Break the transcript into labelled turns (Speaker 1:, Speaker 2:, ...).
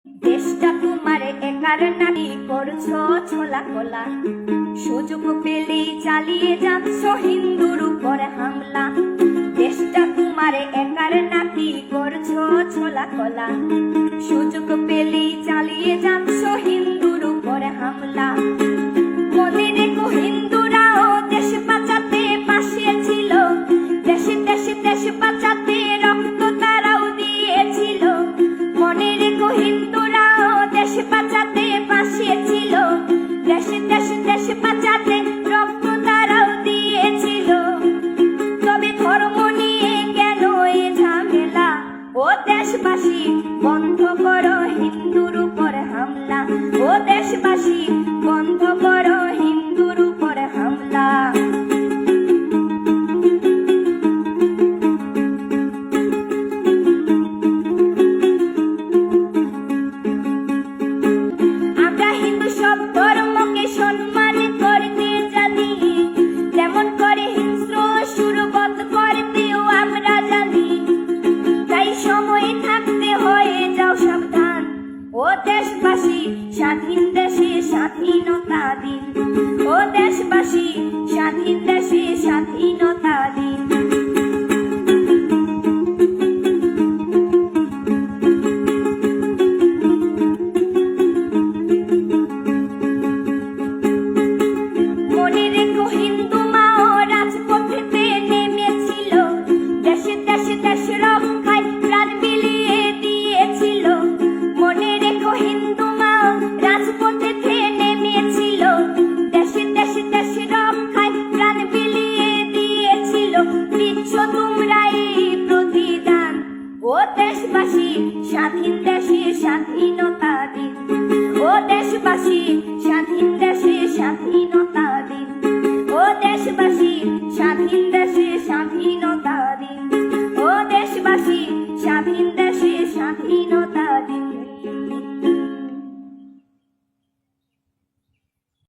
Speaker 1: দেশটা তোমার একার নাকি করছো ছোলা কোলা, সুযোগ পেলেই চালিয়ে যাচ্ছ হিন্দুর উপর হামলা। দেশটা তোমার একার নাকি করছো ছোলা কোলা, সুযোগ পেলেই চালিয়ে যাচ্ছ হিন্দুর উপর হামলা। মনে রেখো হিন্দুরাও দেশ বাঁচাতে পাশে ছিল, দেশে দেশে দেশ বাঁচাতে রক্ত তারাও দিয়েছিল। মনে রেখো হিন্দুরাও দেশ বাঁচাতে পাশে ছিল, দেশে দেশে দেশ বাঁচাতে রক্ত তারাও দিয়েছিল। তবে ধর্ম নিয়ে কেন এ ঝামেলা? ও দেশবাসী বন্ধ করো হিন্দুর উপর হামলা, ও দেশবাসী বন্ধ করো হিন্দুর উপর হামলা। আমরা হিন্দু সব ধর্মকে সম্মান করতে জানি, যেমন করে হিংস্র সুরবধ করতেও আমরা জানি। তাই সময় থাকতে হয়ে যাও সাবধান, ও দেশবাসী স্বাধীন দেশে স্বাধীনতা দিন, ও দেশবাসী স্বাধীন দেশে স্বাধীনতা দিন। মনে রেখো হিন্দু মাও রাজপথেতে নেমেছিল, দেশে দেশে দেশ রক্ষায় প্রাণ বিলিয়ে দিয়েছিল। মনে রেখো হিন্দু মাও রাজপথেতে নেমেছিল, দেশে দেশে দেশ রক্ষায় প্রাণ বিলিয়ে দিয়েছিল। দিচ্ছ তোমরা এই প্রতিদান, ও দেশবাসী স্বাধীন দেশে স্বাধীনতা দিন, ও দেশবাসী স্বাধীন দেশে স্বাধীনতা দিন, ও দেশবাসী স্বাধীন দেশে স্বাধীনতা দিন, ও দেশবাসী স্বাধীন দেশে স্বাধীনতা দিন।